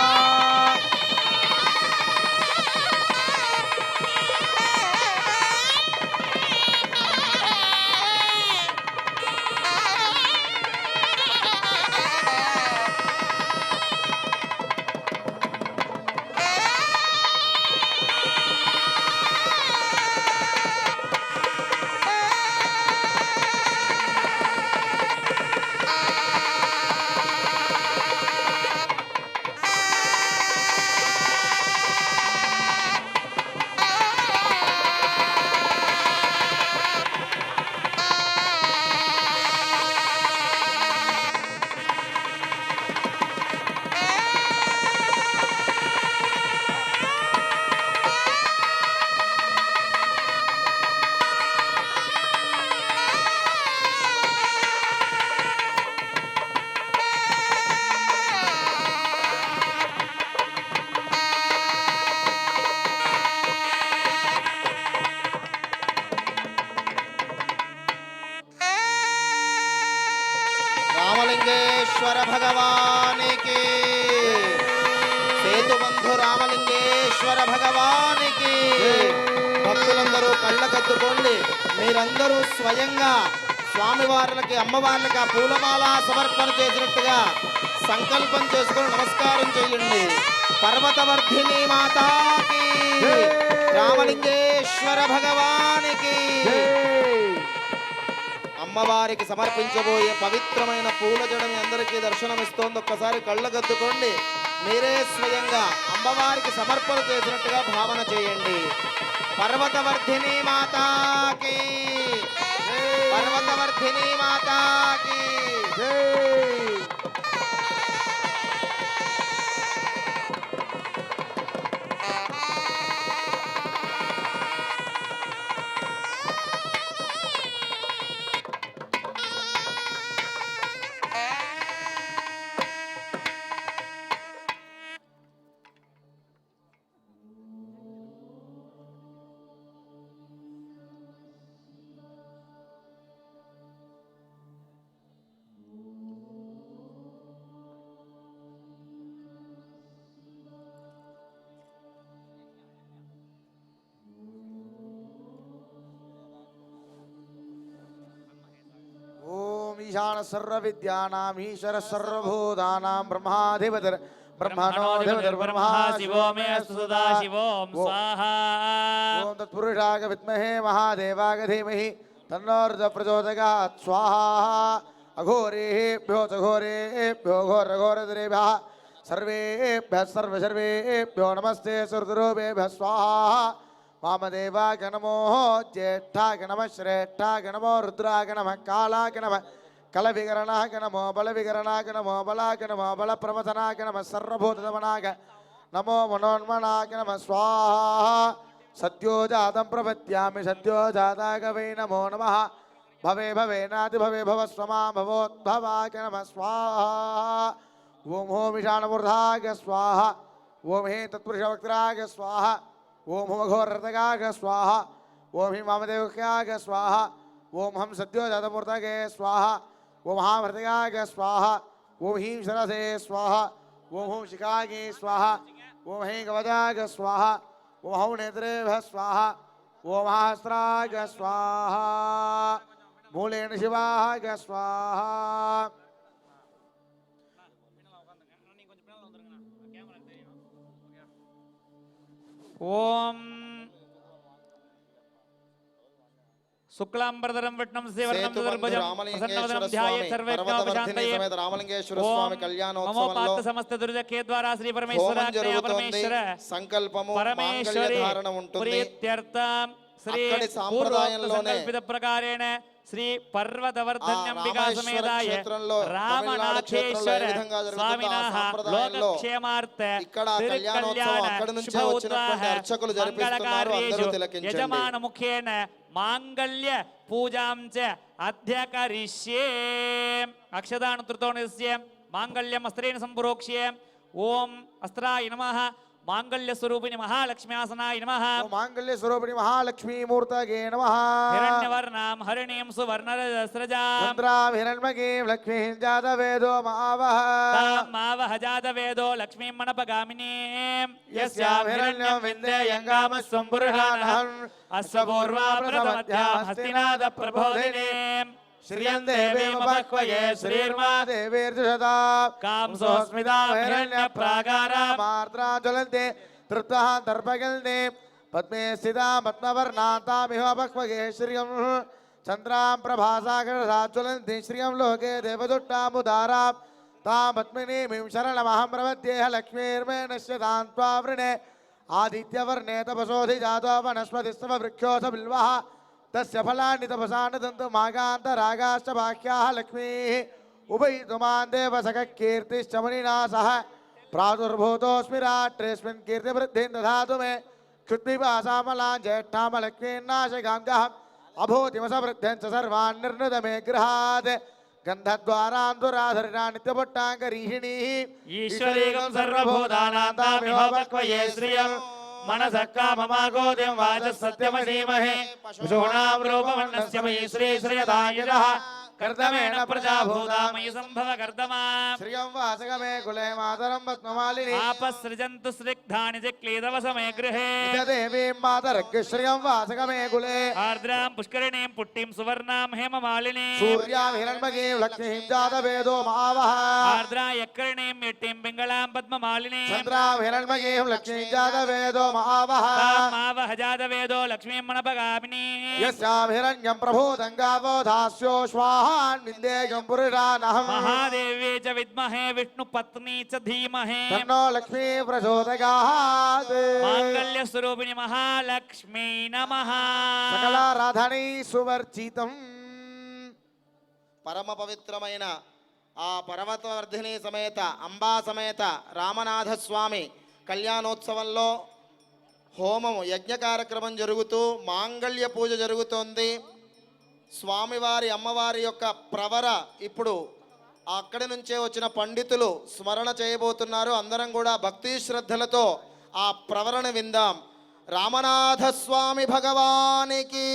రామలింగేశ్వర భగవానికి సేతుబంధు రామలింగేశ్వర భగవానికి భక్తులందరూ కళ్ళకద్దుకోండి. మీరందరూ స్వయంగా స్వామివార్లకి అమ్మవార్లకి ఆ పూలమాల సమర్పణ చేసినట్టుగా సంకల్పం చేసుకొని నమస్కారం చేయండి. పర్వతవర్ధిని మాతాకి రామలింగేశ్వర భగవానికి అమ్మవారికి సమర్పించబోయే పవిత్రమైన పూల జడ మీ అందరికీ దర్శనమిస్తోంది. ఒక్కసారి కళ్ళగద్దుకోండి. మీరే స్వయంగా అమ్మవారికి సమర్పణ చేసినట్టుగా భావన చేయండి. పర్వతవర్ధిని మాతాకి పర్వతవర్ధిని మాతాకి ఈశాన సర్వ విద్యానాం ఈశ్వర సర్వభూతానాం బ్రహ్మాధిపతిర్ బ్రహ్మణోధిపతిర్ బ్రహ్మా శివో మే అస్తు సదాశివోం స్వాహా. ఓం తత్పురుషాయ విద్మహే మహాదేవాయ ధీమహి తన్నోర్ధ ప్రచోదయాత్ స్వాహా. అఘోరేభ్యో ఘోరేభ్యో ఘోరఘోరదురేభ్యః సర్వేభ్యः సర్వసర్వేభ్యో నమస్తే సురదురూపేభ్యः స్వాహా. వామదేవాయ నమో జ్యేష్ఠాయ నమః శ్రేష్ఠాయ నమో రుద్రాయ నమః కాళాయ నమః కలవికరణాయ నమో బలవికరణాయ నమో బలాయ నమో బలప్రమథనాయ నమః సర్వభూతదమనాయ నమో మనోన్మనాయ నమః స్వాహా. సద్యోజాతం ప్రపద్యామి సద్యోజాతాయ వై నమో నమః. భవే భవేనాది భవే భవస్వమా భవోద్భవాయ నమః స్వాహా. ఓం ఓం ఈశానమూర్ధాయ స్వాహ. ఓం హే తత్పురుషవక్త్రాయ స్వాహ. ఓం హం అఘోరరథగాయ స్వాహ. ఓం హి వామదేవకాయ స్వాహ. ఓం హం సద్యోజాతమూర్తగే స్వాహ. ఓం హాం హృదయాయ స్వాహ. ఓం హీం శరసే స్వాహ. ఓం హం శిఖాయ స్వాహ. ఓం హై గవజాయ స్వాహ. ఓం హం నేత్రేభ్యः స్వాహ. ఓం హస్త్రాయ స్వాహ. మూలేన శివాయ స్వాహ. ఓం శుక్లాంబరధరం విష్ణుం శ్రీవర్ణం చతుర్భుజం ప్రసన్నవదనం ధ్యాయేత్ సర్వవిఘ్నోపశాంతయే. రామలింగేశ్వర స్వామి కళ్యాణోత్సవంలో మమోపాత్త సమస్త దుర్జకే ద్వారా శ్రీ పరమేశ్వర హోమం జరుగుతోంది. పరమేశ్వర సంకల్పము పరమేశ్వరి మాంగళ్య ధారణ ఉంటుంది. ప్రీత్యర్థం శ్రీ అక్కడి సాంప్రదాయంలోనే సంకల్పిత ప్రకారేణ శ్రీ పర్వతవర్ధన్యంబికా రామేశ్వర సమేతాయ క్షేత్రంలో, రామనాథేశ్వర తమిళనాడు క్షేత్రంలో ఏ విధంగా జరుగుతుందో ఆ స్వామినః సాంప్రదాయంలో లోకక్షేమార్థ ఇక్కడ కళ్యాణోత్సవం అక్కడి నుంచే వచ్చినటువంటి అర్చకులు జరిపిస్తున్నారు. అందరూ తిలకించండి. యజమాన ముఖేన మాంగళ్య పూజాం చ అధ్యకరిష్యే. అక్షదాన త్రుతోనిస్య మాంగళ్యం అస్త్రేణ సంపురోక్ష్య. ఓం అస్త్రాయ నమః. మాంగళ్య స్వరూపిణి మహాలక్ష్మ్యాసనాయ నమః ఓం మాంగళ్య స్వరూపిణి మహాలక్ష్మీ మూర్తగే నమః హిరణ్యవర్ణాం హరిణీం సువర్ణరజస్రజాం చంద్రాం హిరణ్మయీం లక్ష్మీం జాతవేదో మావహ తాం మావహ జాతవేదో లక్ష్మీం మనపగామినీం యస్యాం హిరణ్యం విందేయం గామస్వం పురుషానహం అస్వపూర్వా ప్రథమధ్యాం హస్తినాద ప్రబోధినీం శ్రియం దేవీమపక్వయే శ్రీర్మా దేవీర్జుషదా కాంసోస్మితాం హిరణ్య ప్రాకారాం మార్ద్రా జ్వలంతే తృప్తః దర్భగల్నే పద్మే స్థితా పద్మవర్ణాతామిహ పక్వగే శ్రియం చంద్రాం ప్రభాసాగరదా జ్వలంతి శ్రియం లోకే దేవదుట్టాముదారాం తాం పద్మినీమిం శరణమహం ప్రపద్యేహ లక్ష్మీర్మే నశ్యతాం త్వావృణే ఆదిత్యవర్ణే తపసోధిజాతో వనస్పతిస్తవ వృక్షోऽथ బిల్వः తస్య ఫలాన్ని తపసానదంతు మాగాంతరాగాశ్చ బాహ్యాः లక్ష్మీः ఉభయితుమాన్ దేవసఖ కీర్తిశ్చ మునినా సహ ప్రాదుర్భూతోऽస్మి రాత్రేऽస్మిన్ కీర్తివృద్ధిం దదాతు మే క్షుద్విపాసామలాं జ్యేష్ఠామలక్ష్మీర్నాశగాం గహం అభూతిమసవృద్ధిం చ సర్వాన్ నిర్నుద మే గృహాత్ గంధద్వారాంధురాధరిణా నిత్యపుట్టాంగరీహిణీः ఈశ్వరీగం సర్వభూతానాం తామిహ పక్వయే శ్రియం మనసః కామమాగోదిం వాచः సత్యమసీమహే పశూనాం రూపవర్ణస్య మయి శ్రీ శ్రియదాయురః కర్దమేణ ప్రజాభూతా మయి సంభవ కర్దమా శ్రియం వాసగమే కులే మాతరం పద్మమాలిని ఆపసృజంతు స్నిగ్ధాని క్లీదవసమే గృహే దేవీం మాతరగ్య శ్రియం వాసగమే కులే ఆర్ద్రాం పుష్కరిణీం పుట్టిం సువర్ణాం హేమమాలినీం సూర్యాం హిరణ్మయీం లక్ష్మీం జాతవేదో మావహ ఆర్ద్రాయక్కరిణీం మిట్టిం పింగళాం పద్మమాలినీం చంద్రాం హిరణ్మయీం లక్ష్మీం జాతవేదో మావహ మావహ జాతవేదో లక్ష్మీం మనపగామినీం యస్యాం హిరణ్యం ప్రభూతం గావో ధాస్యో స్వాహాన్ విందేయం పురుషానహం మహాదేవ్యే చ విద్మహే విష్ణు పత్ని చ ధీమహే తన్నో లక్ష్మీ ప్రచోదయాత్ మాంగళ్య స్వరూపిణి మహాలక్ష్మీ నమః సకలారాధనై సువర్జితం పరమ పవిత్రమైన ఆ పర్వతవర్ధిని సమేత అంబా సమేత రామనాథ స్వామి కళ్యాణోత్సవంలో హోమము యజ్ఞ కార్యక్రమం జరుగుతూ మాంగళ్య పూజ జరుగుతోంది. స్వామివారి అమ్మవారి యొక్క ప్రవర ఇప్పుడు అక్కడి నుంచే వచ్చిన పండితులు స్మరణ చేయబోతున్నారు. అందరం కూడా భక్తి శ్రద్ధలతో ఆ ప్రవరను విందాం. రామనాథ స్వామి భగవానికి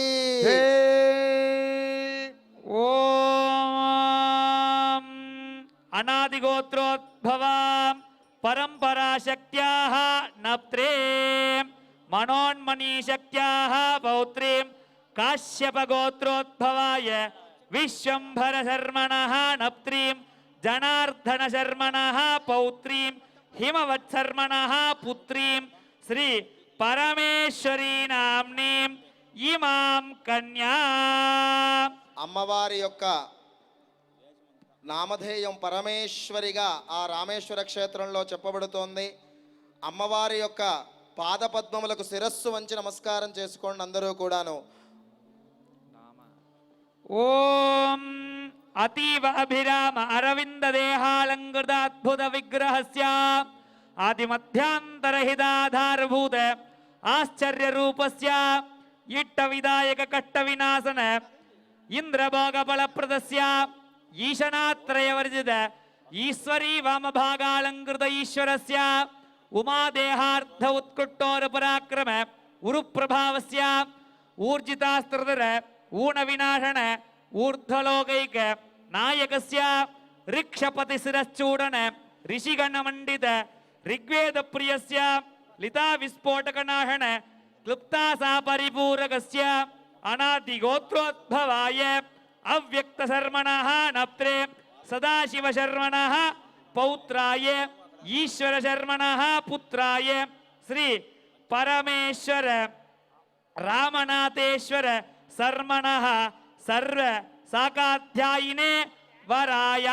ఓం అనాదిగోత్రోద్భవాం పరంపరాశక్త్యాః నప్త్రీం మనోన్మణీశక్త్యాః పౌత్రీం కాశ్యపగోత్రోద్భవాయ విశ్వంభరశర్మణః నప్త్రీం జనార్దనశర్మణः పౌత్రీం హిమవత్శర్మణः పుత్రీం శ్రీ పరమేశ్వరీ నామ్నీం ఇమాం కన్యా. అమ్మవారి యొక్క నామధేయం పరమేశ్వరిగా ఆ రామేశ్వర క్షేత్రంలో చెప్పబడుతోంది. అమ్మవారి యొక్క పాదపద్మములకు శిరస్సు వంచి నమస్కారం చేసుకోండి అందరూ కూడాను. ఓం అతీవ అభిరామ అరవింద దేహాలంకృత అద్భుత విగ్రహస్య ఆదిమధ్యాంతరహితాధారభూత ఆశ్చర్య రూపస్య ఇట్ట విదాయక కట్ట వినాశన ఇంద్రభోగ బలప్రదస్య ఈశనాత్రయవర్జిత ఈశ్వరీ వామభాగాలంకృత ఈశ్వరస్య ఉమాదేహార్థ ఉత్కృష్టోర పరాక్రమ ఉరుప్రభావస్య ఊర్జితాస్త్రధర ఊణ వినాశన ఊర్ధ్వలోకైక నాయకస్య రిక్షపతి శిరశ్చూడన ఋషిగణ మండిత ఋగ్వేద ప్రియస్య లితా విస్ఫోటక నాశన క్లుప్తాసా పరిపూరకస్య అనాది గోత్రోద్భవాయ అవ్యక్త శర్మణః నప్త్రే సదాశివ శర్మణః పౌత్రాయ ఈశ్వర శర్మణః పుత్రాయ శ్రీ పరమేశ్వర రామనాథేశ్వర శర్మణః సర్వ శాకాధ్యాయినే వరాయ.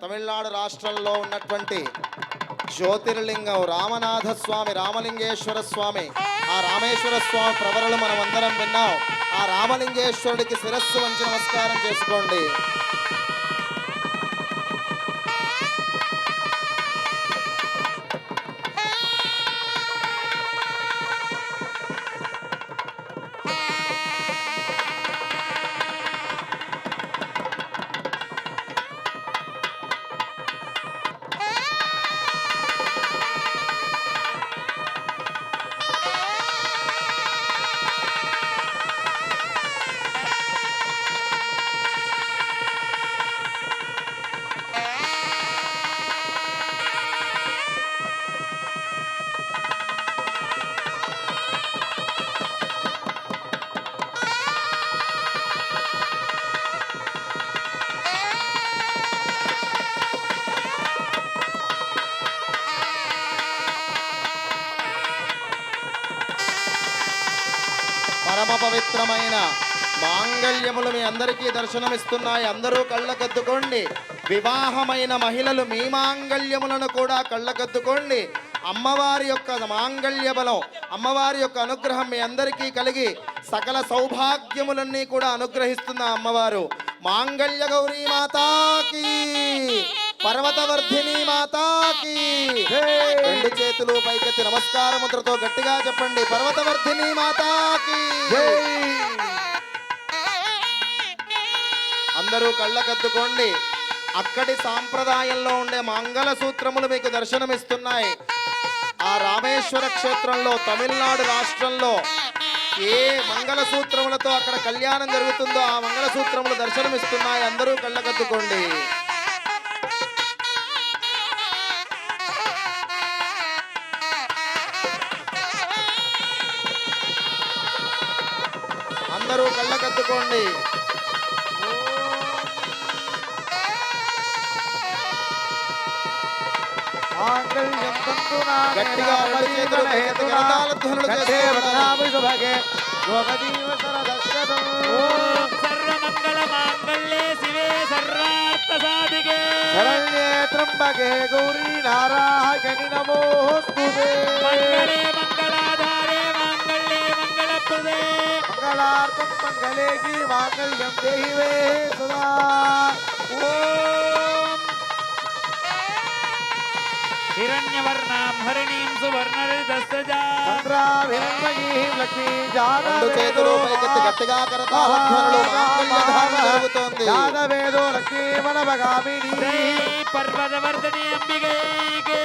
తమిళనాడు రాష్ట్రంలో ఉన్నటువంటి జ్యోతిర్లింగం రామనాథ స్వామి రామలింగేశ్వర స్వామి. ఆ రామేశ్వర స్వామి ప్రవరలు మనం అందరం విన్నాం. ఆ రామలింగేశ్వరుడికి శిరస్సు వంచి నమస్కారం చేసుకోండి. పరమ పవిత్రమైన మాంగళ్యములు మీ అందరికీ దర్శనమిస్తున్నాయి. అందరూ కళ్ళకద్దుకోండి. వివాహమైన మహిళలు మీ మాంగళ్యములను కూడా కళ్ళకద్దుకోండి. అమ్మవారి యొక్క మాంగళ్య బలం, అమ్మవారి యొక్క అనుగ్రహం మీ అందరికీ కలిగి సకల సౌభాగ్యములన్నీ కూడా అనుగ్రహిస్తున్న అమ్మవారు మాంగళ్య గౌరీ మాతాకి, పర్వతవర్ధిని మాతాకి. రెండు చేతులు పైకెత్తి నమస్కార ముద్రతో గట్టిగా చెప్పండి, పర్వతవర్ధిని మాతాకి. అందరూ కళ్ళకద్దుకోండి. అక్కడి సాంప్రదాయంలో ఉండే మంగళ సూత్రములు మీకు దర్శనమిస్తున్నాయి. ఆ రామేశ్వర క్షేత్రంలో తమిళనాడు రాష్ట్రంలో ఏ మంగళ సూత్రములతో అక్కడ కళ్యాణం జరుగుతుందో ఆ మంగళ సూత్రములు దర్శనమిస్తున్నాయి. అందరూ కళ్ళకద్దుకోండి. అందరూ కళ్ళకద్దుకోండి. గట్టిగా రెండు చేతులు పైకెత్తి కరతాళ ధ్వనులు చేస్తున్నారు. సర్వమంగళ మాంగళ్యే శివే సర్వార్థ సాధికే శరణ్యే త్ర్యంబకే గౌరీ నారాయణి నమోస్తుతే. మంగళే మంగళాధారే మాంగళ్యే మంగళప్రదే మంగళార్థం మంగళేకి మాంగళ్యం దేహి మే సదా. హిరణ్యవర్ణాం హరిణీం సువర్ణరితస్తజా చంద్రాభిరంగీం లక్ష్మీ రెండు చేతులు పైకెత్తి గట్టిగా కరతాళ ధ్వనులు. మాంగళ్యధారణ జరుగుతోంది. జాతవేదో లక్ష్మీమనవగామిని. జై పర్వతవర్ధని అంబికైకే.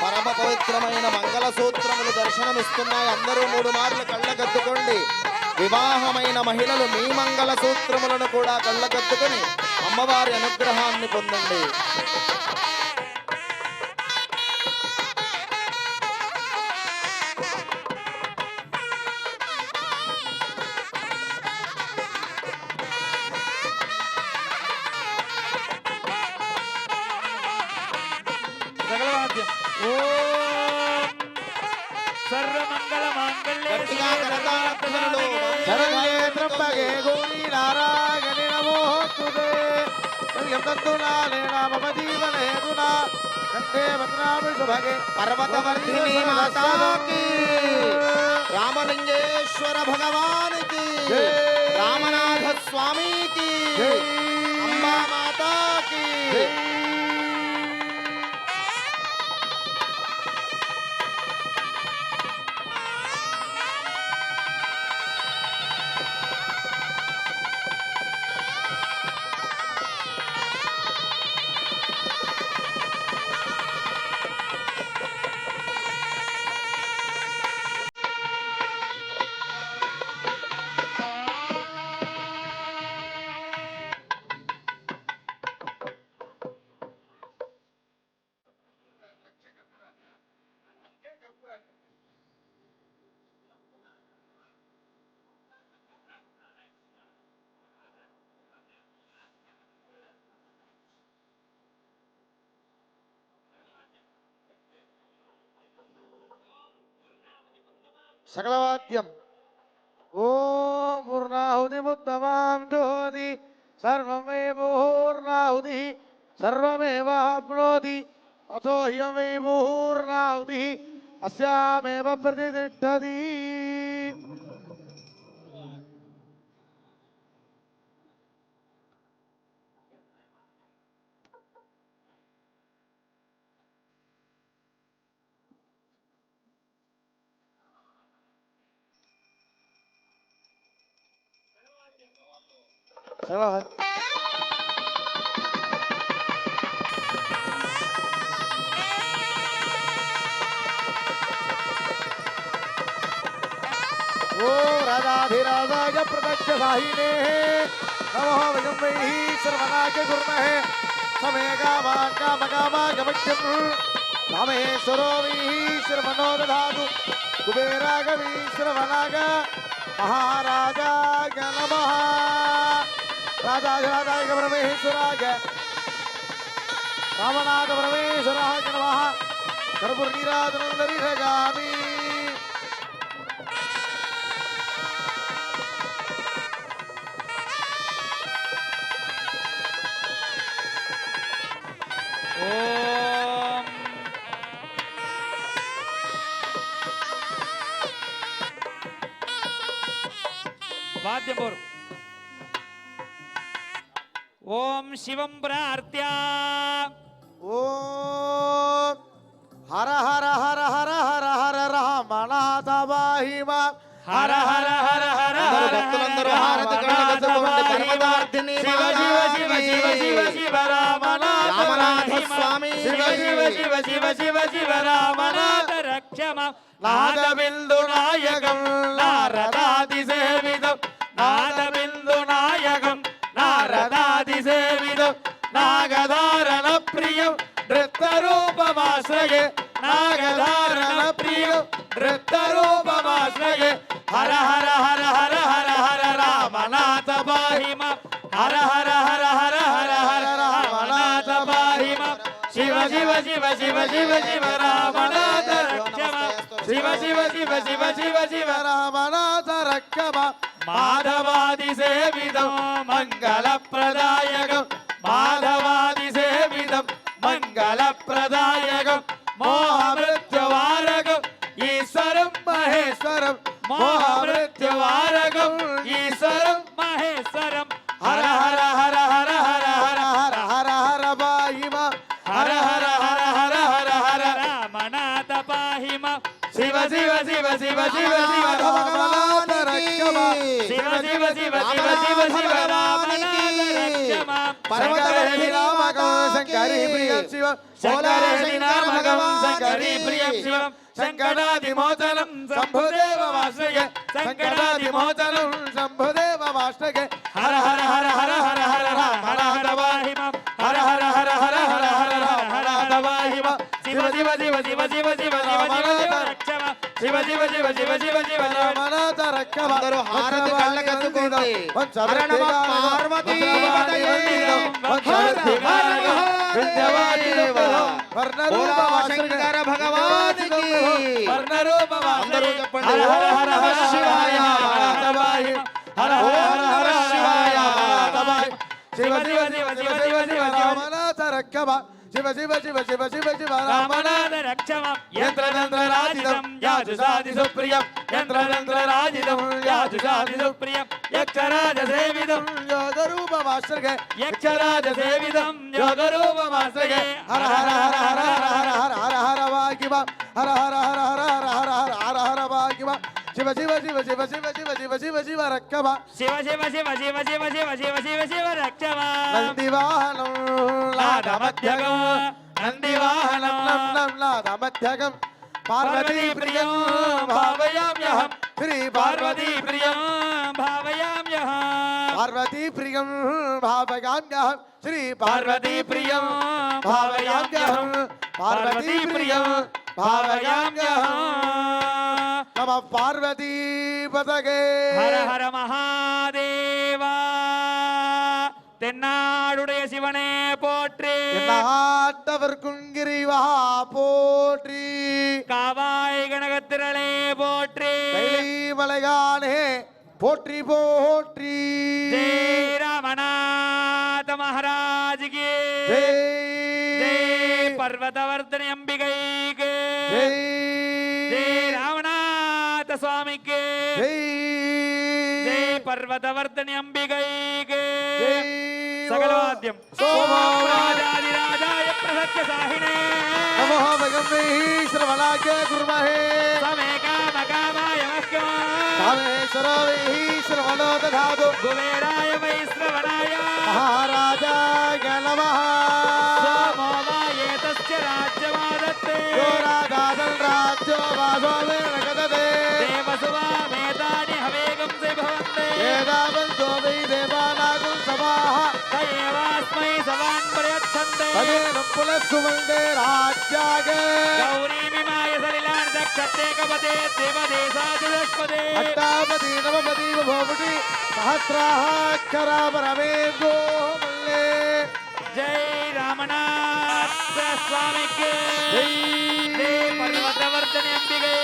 పరమ పవిత్రమైన మంగళ సూత్రములు దర్శనమిస్తున్నాయి. అందరూ 3 మార్లు కళ్ళకద్దుకోండి. వివాహమైన మహిళలు మీ మంగళ సూత్రములను కూడా కళ్ళకద్దుకొని అమ్మవారి అనుగ్రహాన్ని పొందండి. సకలవాద్యం. ఓం సర్వమంగళ మాంగళ్యే గట్టిగా శివే కరతాళ ధ్వనులు. శరణ్యే త్ర్యంబకే గౌరీ నారాయణి నమోస్తుతే. కళ్యం తంతునాలేన మమ జీవనహేతునా కంఠే భద్రామి శుభగే. పర్వతవర్ధిని మాతాకి, రామలింగేశ్వర భగవానికి, రామనాథ స్వామికి, అంబా మాతాకి. సకలవాద్యం. ఓం పూర్ణాహుతిముత్తమాం జోతి సర్వమే పూర్ణాహుతి సర్వమేవాప్నోతి అథో హ్యమే పూర్ణాహుతి అస్యామేవ ప్రతిష్ఠతి. राजाय प्रदक्ष साहिने नमो वयं वै सर्वनाग कुर्महे समे कामागमक्ष्यं रामेश्वरो वै सर्वनो दधातु कुबेरागवै सर्वनाग महाराजाय नमः राजाय परमेश्वराय रामनाथ परमेश्वराय नमः कर्पूरनीराजनन्दरिहगामि ఓం వాద్యపూర్ ఓం శివం ప్రార్థ్య ఓం హర హర హర హర హర హర రామనాథ వాహిమా హర హర హర హర అందరూ భక్తులందరూ హారతి కళ్ళగద్దుకోండి. పరమదార్థిని శివ శివ శివ శివ శివ శివ రామనాథ రామనాథ స్వామి శివ శివ శివ శివ శివ శివ రామనాథ రక్షమ నాదబిందు నాయకం నారదాది సేవితం నాదబిందు నాయకం నారదాది సేవితం నాగధారణ ప్రియం నృత్తరూపమాశ్రయే నాగధారణ ప్రియం నృత్తరూపమాశ్రయే హర హర హర హర హర హర రామనాథ పాహిమ హర హర హర హర హర హర రామనాథ పాహిమ శివ శివ శివ శివ శివ శివ రామనాథ రక్షమ శివ శివ శివ శివ శివ శివ రామనాథ రక్షమ మాధవాది సేవితం మంగళప్రదాయకం మాధవాది సేవితం మంగళప్రదాయకం మోహమృత్యువారకం ఈశ్వరం మహేశ్వరం మోహమృత్యువారకం ఈశ్వరం మహేశ్వరం హర హర హర హర హర హర హర హర హర వాహిమ హర హర హర హర హర హర రామనాథ పాహిమ శివ శివ శివ శివ శివ శివ రామనాథ రక్షమ శివ శివ శివ శివ శివ శివ రామనాథ రక్షమ పరమహరి రామకం శంకరి ప్రియం శివ శంకరేశి నామకం శంకరీ ప్రియం శివం సంకటాదిమోచనం శంభుదేవమాశ్రయ సంకటాదిమోచనం శంభుదేవమాశ్రగే హర హర హర హర హర హర రామనాథ వాహిమ హర హర హర హర హర హర రామనాథ వాహిమ శివ శివ శివ శివ శివ శివ శివ శివ శివ రక్షమ శివ శివ శివ శివ శివ శివ రామనాథ రక్షమ అందరూ హారతి కళ్ళగద్దుకోండి. హర నమ పార్వతీ బోలా శంకర భగవానికి అందరూ చెప్పండి. హర హర హర హర శివాయ రామనాథ వాహిమ హర హర హర హర శివాయ రామనాథ వాహిమ శివ శివ శివ శివ శివ శివ శివ రామనాథ రక్షమ శివ శివ శివ శివ శివ శివ రామనాథ రక్షమ యంత్రతంత్ర రాజితం యాజుషాది సుప్రియం యంత్రతంత్ర రాజితం యాజుషాది సుప్రియం యక్షరాజ సేవితం యోగరూపమాశ్రగే యక్షరాజ సేవితం యోగరూపమాశ్రయే హర హర హర హర హర హర హర హర హర వాగిమ హర హర హర హర హర హర హర హర హర వాగిమ శివ శివ శివ శివ శివ శివ శివ శివ శివ రక్షమ శివ శివ శివ శివ శివ శివ శివ శివ శివ రక్షమ నందివాహనం లాఢమధ్యగం నందివాహనం నాదమధ్యగం పార్వతీ ప్రియం భావయామ్యహం శ్రీ పార్వతీ ప్రియం భావయామ్యహం పార్వతీ ప్రియం భావయామ్యహం శ్రీ పార్వతీ ప్రియం భావయామ్యహం పార్వతీ ప్రియం భావయామ్యహం నమ పార్వతీ పదగే హర హర మహాదేవా தென்னாடுடைய சிவனே போற்றி நாட்டவர்க்கும் கிரிவா போற்றி காவாய் கனகத்திரளே போற்றி மலையானே போற்றி போற்றி ஜெய் ராமநாத மகாராஜ் கி ஜெய் ஜெய் பர்வதவர்தனி அம்பிகைக்கு ஜெய் ஜெய் ராமநாத சுவாமிக்கு ஜெய் ஜெய் பர்வதவர்தனி அம்பிகைக்கு ஜெய் சகலவாദ്യം சோமராஜாதிராஜாய பிரசத்ய சாஹினே नमः भगवते श्रवणाय गुरुमहे சமே காம காமாய மஹ்யமா कामेश्वराय श्रवणो दधातु குபேராய வைஸ்ரவணாய महाराजाय नमः சோமோ வாயேதஸ்ய ராஜ்யமாதத்தே यो राजादल राज्यो वासो वेणगदते தேவசுவா மேதானி ஹவேகம் சை பவந்தே ಅದೇನು ಪುಲಸ್ಸುಮಂಡೆ ರಾಜ್ಯಾಗೆ ಗೌರಿ ವಿಮಾಯ ಸಲಿಲಾಣ ದಕ್ಷತೆ ಕಪದೆ ದೇವದೇಶಾಜಲಸ್ಪದೆ ಅಟ್ಟಾಪತಿ ನವಪತಿ ಭೋಮುಟಿ ಸಹಸ್ರಾಕ್ಷರ ಪರಮೇಂದೋ ಮಲ್ಲೆ ಜೈ ರಾಮನಾಥ ಸ್ವಾಮಿಗೆ ಜೈ ಪರ್ವತವರ್ಧನೆ ಅಂಬಿಗೆ